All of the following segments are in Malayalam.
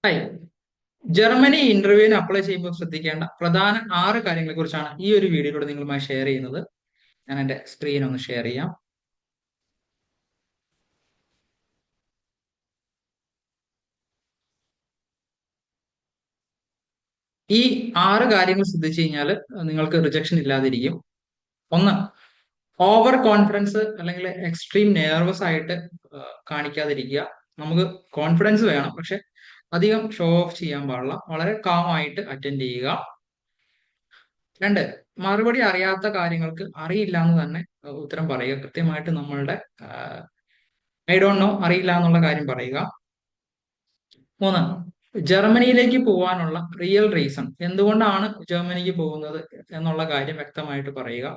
ഹായ്. ജർമ്മനി ഇന്റർവ്യൂവിന് അപ്ലൈ ചെയ്യുമ്പോൾ ശ്രദ്ധിക്കേണ്ട പ്രധാന 6 കാര്യങ്ങളെ കുറിച്ചാണ് ഈ ഒരു വീഡിയോയിലൂടെ നിങ്ങളുമായി ഷെയർ ചെയ്യുന്നത്. ഞാൻ എൻ്റെ സ്ക്രീൻ ഒന്ന് ഷെയർ ചെയ്യാം. ഈ 6 കാര്യങ്ങൾ ശ്രദ്ധിച്ചു കഴിഞ്ഞാൽ നിങ്ങൾക്ക് റിജക്ഷൻ ഇല്ലാതിരിക്കും. ഒന്ന്, ഓവർ കോൺഫിഡൻസ് അല്ലെങ്കിൽ എക്സ്ട്രീം നെർവസ് ആയിട്ട് കാണിക്കാതിരിക്കുക. നമുക്ക് കോൺഫിഡൻസ് വേണം, പക്ഷെ അധികം ഷോ ഓഫ് ചെയ്യാൻ പാടില്ല. വളരെ കാം ആയിട്ട് അറ്റൻഡ് ചെയ്യുക. 2, മറുപടി അറിയാത്ത കാര്യങ്ങൾക്ക് അറിയില്ല എന്ന് തന്നെ ഉത്തരം പറയുക. കൃത്യമായിട്ട് നമ്മളുടെ ഐ ഡോണ്ട് നോ, അറിയില്ല എന്നുള്ള കാര്യം പറയുക. 3, ജർമ്മനിയിലേക്ക് പോകാനുള്ള റിയൽ റീസൺ, എന്തുകൊണ്ടാണ് ജർമ്മനിക്ക് പോകുന്നത് എന്നുള്ള കാര്യം വ്യക്തമായിട്ട് പറയുക.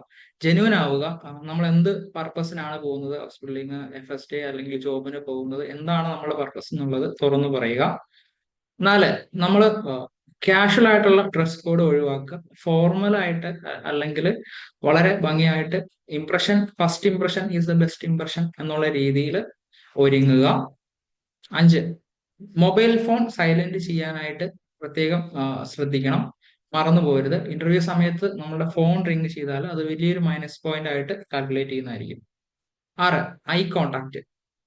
ജെന്യൂൻ ആവുക. നമ്മൾ എന്ത് പർപ്പസിനാണ് പോകുന്നത്, ഹൗസ് ബിൽഡിങ്, FSD അല്ലെങ്കിൽ ജോബിന് പോകുന്നത്, എന്താണ് നമ്മുടെ പർപ്പസ് എന്നുള്ളത് തുറന്നു പറയുക. 4, നമ്മൾ കാഷ്വൽ ആയിട്ടുള്ള ഡ്രസ് കോഡ് ഒഴിവാക്കുക. ഫോർമൽ ആയിട്ട് അല്ലെങ്കിൽ വളരെ ഭംഗിയായിട്ട് first impression is the best impression എന്നുള്ള രീതിയിൽ ഒരുങ്ങുക. 5, മൊബൈൽ ഫോൺ സൈലന്റ് ചെയ്യാനായിട്ട് പ്രത്യേകം ശ്രദ്ധിക്കണം. മറന്നു പോകരുത്. ഇന്റർവ്യൂ സമയത്ത് നമ്മുടെ ഫോൺ റിങ് ചെയ്താൽ അത് വലിയൊരു മൈനസ് പോയിന്റ് ആയിട്ട് കാൽക്കുലേറ്റ് ചെയ്യുന്നതായിരിക്കും. 6, ഐ കോണ്ടാക്ട്.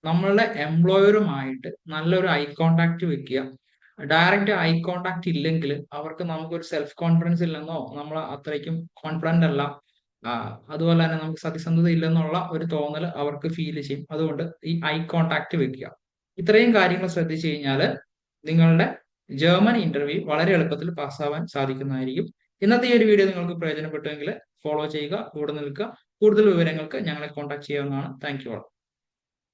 നമ്മളുടെ എംപ്ലോയറുമായിട്ട് നല്ലൊരു ഐ കോണ്ടാക്ട് വെക്കുക. ഡയറക്റ്റ് ഐ കോണ്ടാക്ട് ഇല്ലെങ്കിൽ അവർക്ക് നമുക്കൊരു സെൽഫ് കോൺഫിഡൻസ് ഇല്ലെന്നോ, നമ്മൾ അത്രയ്ക്കും കോൺഫിഡന്റ് അല്ല, അതുപോലെ തന്നെ നമുക്ക് സത്യസന്ധത ഇല്ലെന്നുള്ള ഒരു തോന്നൽ അവർക്ക് ഫീൽ ചെയ്യും. അതുകൊണ്ട് ഈ ഐ കോണ്ടാക്ട് വെക്കുക. ഇത്രയും കാര്യങ്ങൾ ശ്രദ്ധിച്ചു കഴിഞ്ഞാൽ നിങ്ങളുടെ ജർമ്മൻ ഇന്റർവ്യൂ വളരെ എളുപ്പത്തിൽ പാസ്സാവാൻ സാധിക്കുന്നതായിരിക്കും. ഇന്നത്തെ ഈ ഒരു വീഡിയോ നിങ്ങൾക്ക് പ്രയോജനപ്പെട്ടുവെങ്കിൽ ഫോളോ ചെയ്യുക, കൂടെ നിൽക്കുക. കൂടുതൽ വിവരങ്ങൾക്ക് ഞങ്ങളെ കോൺടാക്ട് ചെയ്യാവുന്നതാണ്. Thank you.